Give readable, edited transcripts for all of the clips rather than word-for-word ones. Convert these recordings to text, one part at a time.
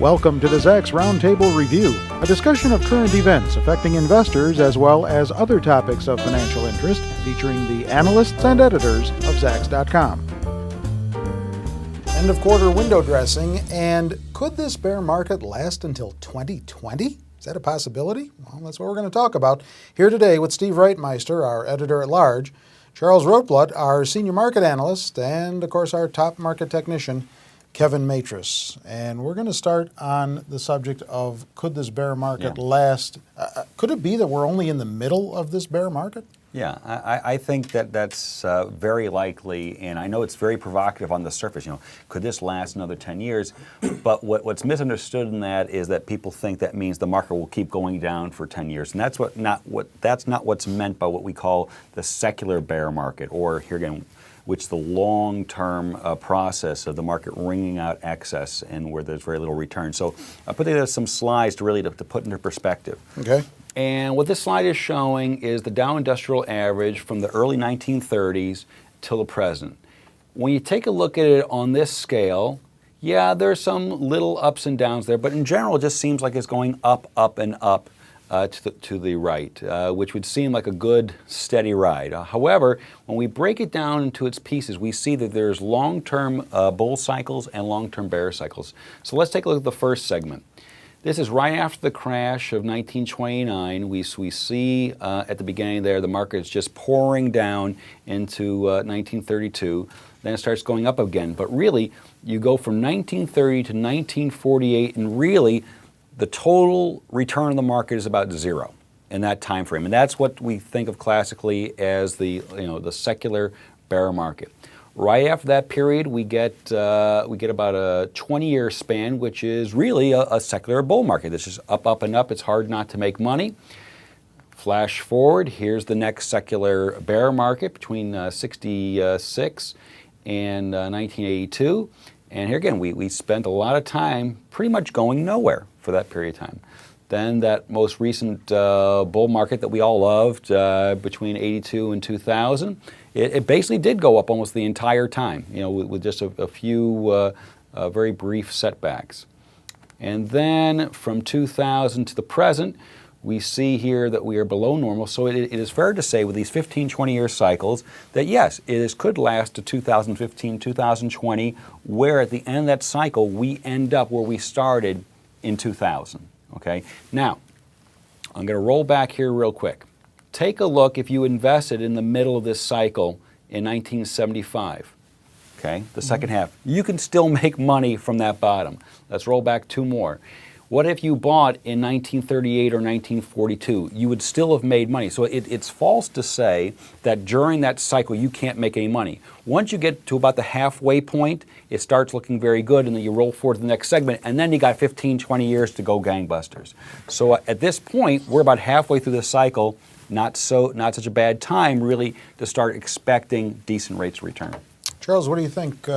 Welcome to the Zacks Roundtable Review, a discussion of current events affecting investors as well as other topics of financial interest, featuring the analysts and editors of Zacks.com. End of quarter window dressing, and could this bear market last until 2020? Is that a possibility? Well, that's what we're going to talk about here today with Steve Reitmeister, our editor-at-large, Charles Rotblatt, our senior market analyst, and, of course, our top market technician, Kevin Matris. And we're going to start on the subject of could this bear market last? Could it be that we're only in the middle of this bear market? Yeah, I think that's very likely, and I know it's very provocative on the surface. You know, could this last another 10 years? But what's misunderstood in that is that people think that means the market will keep going down for 10 years, and that's not what's meant by what we call the secular bear market, or here again, which is the long-term process of the market wringing out excess and where there's very little return. So I put together some slides to put into perspective. Okay. And what this slide is showing is the Dow Industrial Average from the early 1930s till the present. When you take a look at it on this scale, yeah, there's some little ups and downs there, but in general it just seems like it's going up, up, and up to the right, which would seem like a good, steady ride. However, when we break it down into its pieces, we see that there's long-term bull cycles and long-term bear cycles. So let's take a look at the first segment. This is right after the crash of 1929. We see at the beginning there the market is just pouring down into 1932. Then it starts going up again. But really, you go from 1930 to 1948, and really, the total return on the market is about zero in that time frame. And that's what we think of classically as the secular bear market. Right after that period, we get about a 20-year span, which is really a secular bull market. This is up, up, and up. It's hard not to make money. Flash forward, here's the next secular bear market between 66 and 1982. And here again, we spent a lot of time pretty much going nowhere for that period of time. Then that most recent bull market that we all loved between 82 and 2000, it basically did go up almost the entire time, with just a few very brief setbacks. And then from 2000 to the present, we see here that we are below normal. So it is fair to say with these 15, 20-year cycles that yes, could last to 2015, 2020, where at the end of that cycle, we end up where we started in 2000. Okay. Now, I'm going to roll back here real quick. Take a look if you invested in the middle of this cycle in 1975. Okay, the second half. You can still make money from that bottom. Let's roll back two more. What if you bought in 1938 or 1942? You would still have made money. So it's false to say that during that cycle you can't make any money. Once you get to about the halfway point, it starts looking very good, and then you roll forward to the next segment, and then you got 15, 20 years to go gangbusters. So at this point, we're about halfway through the cycle, not such a bad time really to start expecting decent rates of return. Charles, what do you think?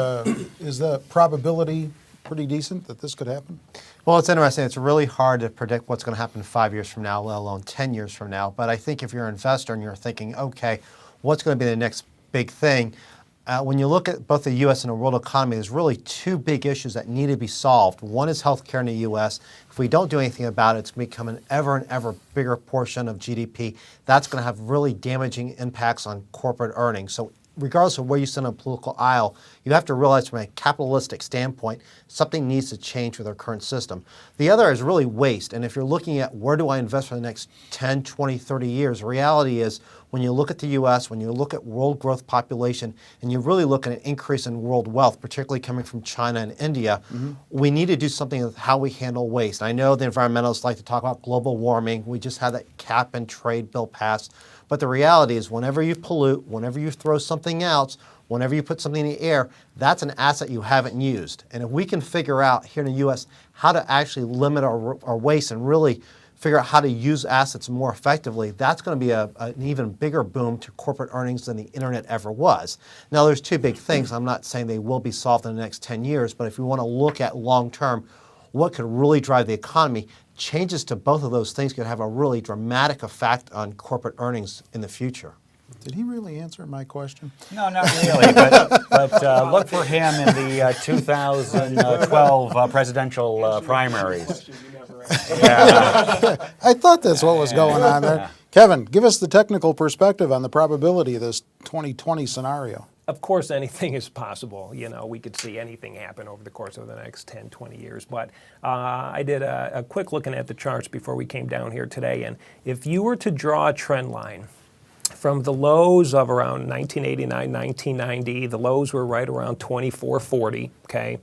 Is the probability pretty decent that this could happen? Well, it's interesting. It's really hard to predict what's going to happen 5 years from now, let alone 10 years from now. But I think if you're an investor and you're thinking, okay, what's going to be the next big thing? When you look at both the U.S. and the world economy, there's really two big issues that need to be solved. One is healthcare in the U.S. If we don't do anything about it, it's going to become an ever and ever bigger portion of GDP. That's going to have really damaging impacts on corporate earnings. So regardless of where you sit on a political aisle, you have to realize from a capitalistic standpoint, something needs to change with our current system. The other is really waste. And if you're looking at where do I invest for the next 10, 20, 30 years, the reality is when you look at the U.S., when you look at world growth population, and you really look at an increase in world wealth, particularly coming from China and India, we need to do something with how we handle waste. I know the environmentalists like to talk about global warming. We just had that cap and trade bill passed. But the reality is whenever you pollute, whenever you throw something out, whenever you put something in the air, that's an asset you haven't used. And if we can figure out here in the U.S. how to actually limit our waste and really figure out how to use assets more effectively, that's going to be an even bigger boom to corporate earnings than the internet ever was. Now, there's two big things. I'm not saying they will be solved in the next 10 years, but if you want to look at long term, what could really drive the economy, changes to both of those things could have a really dramatic effect on corporate earnings in the future. Did he really answer my question? No, not really, but look for him in the 2012 presidential primaries. Yeah. I thought that's what was going on there. Kevin, give us the technical perspective on the probability of this 2020 scenario. Of course, anything is possible. You know, we could see anything happen over the course of the next 10, 20 years. But I did a quick looking at the charts before we came down here today. And if you were to draw a trend line from the lows of around 1989, 1990, the lows were right around 2440, okay?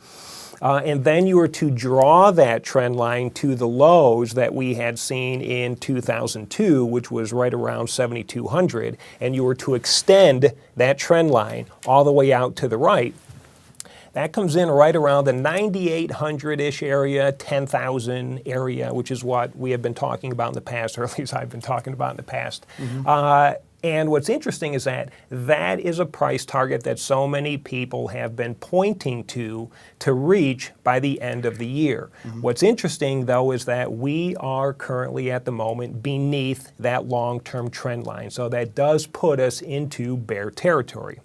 And then you were to draw that trend line to the lows that we had seen in 2002, which was right around 7,200, and you were to extend that trend line all the way out to the right. That comes in right around the 9,800-ish area, 10,000 area, which is what we have been talking about in the past, or at least I've been talking about in the past. And what's interesting is that that is a price target that so many people have been pointing to reach by the end of the year. What's interesting, though, is that we are currently at the moment beneath that long-term trend line. So that does put us into bear territory.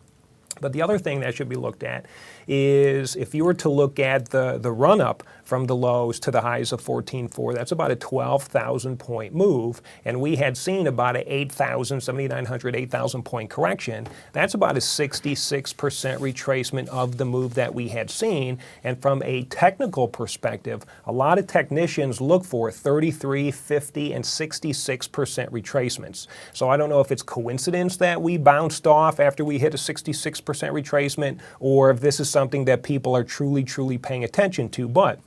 But the other thing that should be looked at is if you were to look at the run-up from the lows to the highs of 14.4, that's about a 12,000 point move, and we had seen about a 8,000, 7,900, 8,000 point correction. That's about a 66% retracement of the move that we had seen, and from a technical perspective, a lot of technicians look for 33, 50, and 66% retracements. So I don't know if it's coincidence that we bounced off after we hit a 66% retracement, or if this is something that people are truly paying attention to, but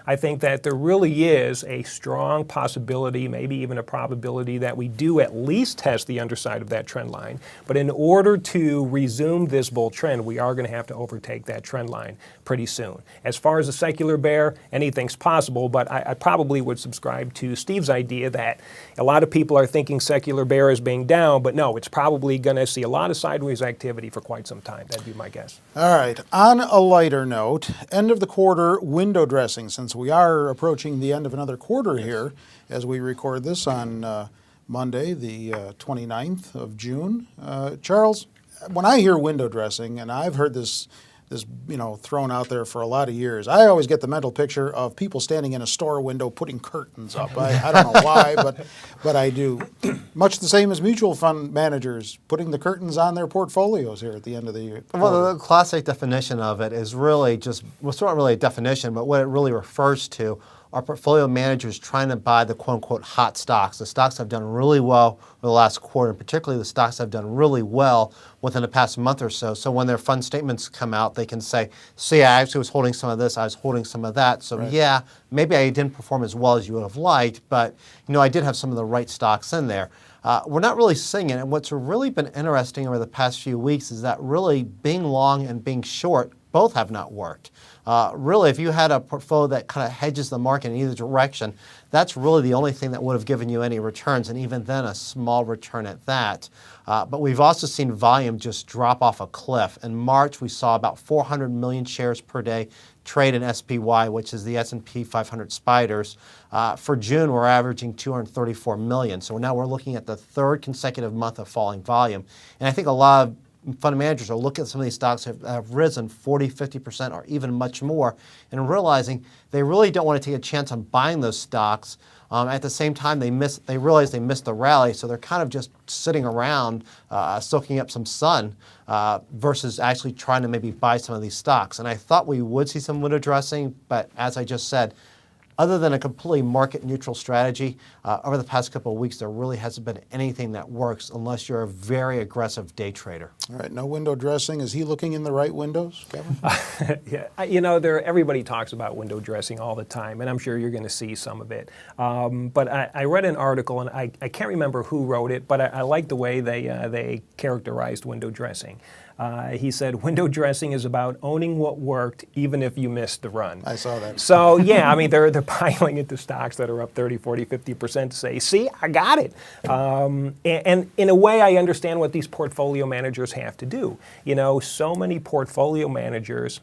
I think that there really is a strong possibility, maybe even a probability, that we do at least test the underside of that trend line. But in order to resume this bull trend, we are going to have to overtake that trend line pretty soon. As far as a secular bear, anything's possible, but I probably would subscribe to Steve's idea that a lot of people are thinking secular bear is being down, but no, it's probably going to see a lot of sideways activity for quite some time. That'd be my guess. All right. On a lighter note, end of the quarter window dressing, since we are approaching the end of another quarter here as we record this on Monday, the 29th of June. Charles, when I hear window dressing, and I've heard this thrown out there for a lot of years, I always get the mental picture of people standing in a store window putting curtains up. I don't know why, but I do. Much the same as mutual fund managers putting the curtains on their portfolios here at the end of the year. Well, the classic definition of it is really just, well, it's not really a definition, but what it really refers to are portfolio managers trying to buy the quote-unquote hot stocks. The stocks have done really well over the last quarter, and particularly the stocks have done really well within the past month or so. So when their fund statements come out, they can say, see, I actually was holding some of this, I was holding some of that. So yeah, maybe I didn't perform as well as you would have liked, but I did have some of the right stocks in there. We're not really seeing it, and what's really been interesting over the past few weeks is that really being long and being short both have not worked. Really, if you had a portfolio that kind of hedges the market in either direction, that's really the only thing that would have given you any returns, and even then a small return at that. But we've also seen volume just drop off a cliff. In March, we saw about 400 million shares per day trade in SPY, which is the S&P 500 spiders. For June, we're averaging 234 million. So now we're looking at the third consecutive month of falling volume. And I think a lot of fund managers are looking at some of these stocks that have risen 40, 50%, or even much more, and realizing they really don't want to take a chance on buying those stocks. At the same time, they realize they missed the rally, so they're kind of just sitting around soaking up some sun versus actually trying to maybe buy some of these stocks. And I thought we would see some window dressing, but as I just said, other than a completely market-neutral strategy, over the past couple of weeks, there really hasn't been anything that works unless you're a very aggressive day trader. All right, no window dressing. Is he looking in the right windows, Kevin? Yeah, everybody talks about window dressing all the time, and I'm sure you're going to see some of it. But I read an article, and I can't remember who wrote it, but I like the way they characterized window dressing. He said, window dressing is about owning what worked, even if you missed the run. I saw that. So, yeah, I mean, they're piling into stocks that are up 30, 40, 50% to say, see, I got it. And in a way, I understand what these portfolio managers have to do. So many portfolio managers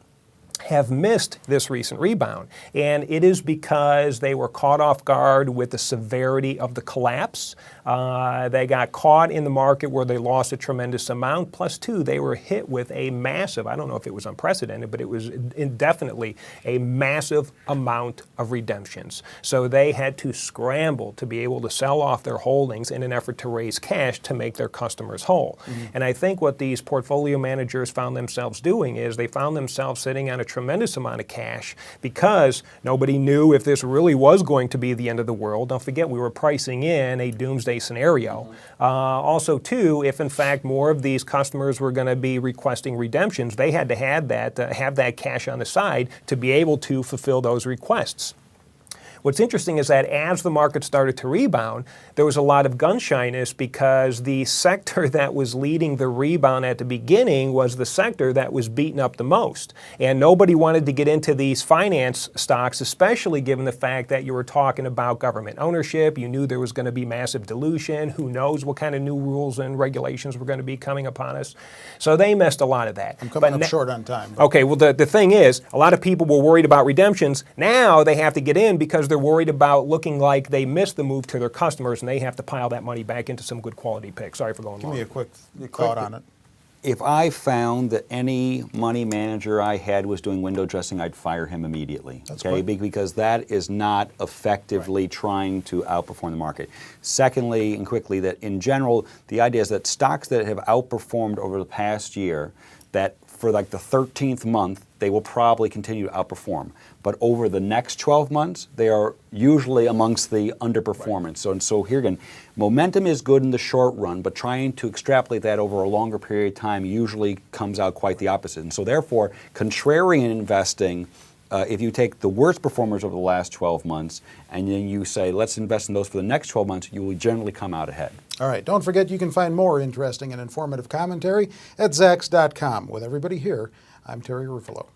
have missed this recent rebound. And it is because they were caught off guard with the severity of the collapse. They got caught in the market where they lost a tremendous amount. Plus, two, they were hit with a massive, I don't know if it was unprecedented, but it was indefinitely a massive amount of redemptions. So they had to scramble to be able to sell off their holdings in an effort to raise cash to make their customers whole. And I think what these portfolio managers found themselves doing is they found themselves sitting on a tremendous amount of cash because nobody knew if this really was going to be the end of the world. Don't forget, we were pricing in a doomsday scenario. Also, too, if in fact more of these customers were going to be requesting redemptions, they had to have that cash on the side to be able to fulfill those requests. What's interesting is that as the market started to rebound, there was a lot of gun shyness because the sector that was leading the rebound at the beginning was the sector that was beaten up the most. And nobody wanted to get into these finance stocks, especially given the fact that you were talking about government ownership. You knew there was going to be massive dilution. Who knows what kind of new rules and regulations were going to be coming upon us. So they missed a lot of that. I'm coming up short on time. Okay, well, the thing is, a lot of people were worried about redemptions. Now they have to get in because they're worried about looking like they missed the move to their customers and they have to pile that money back into some good quality picks. Sorry for going long. Give me a quick thought on it. If I found that any money manager I had was doing window dressing, I'd fire him immediately. That's okay, quick. because that is not effectively trying to outperform the market. Secondly, and quickly, that in general, the idea is that stocks that have outperformed over the past year, that for like the 13th month, they will probably continue to outperform. But over the next 12 months, they are usually amongst the underperformance. Right. So here again, momentum is good in the short run, but trying to extrapolate that over a longer period of time usually comes out quite the opposite. And so therefore, contrarian investing, if you take the worst performers over the last 12 months and then you say, let's invest in those for the next 12 months, you will generally come out ahead. All right, don't forget you can find more interesting and informative commentary at Zacks.com. With everybody here, I'm Terry Ruffalo.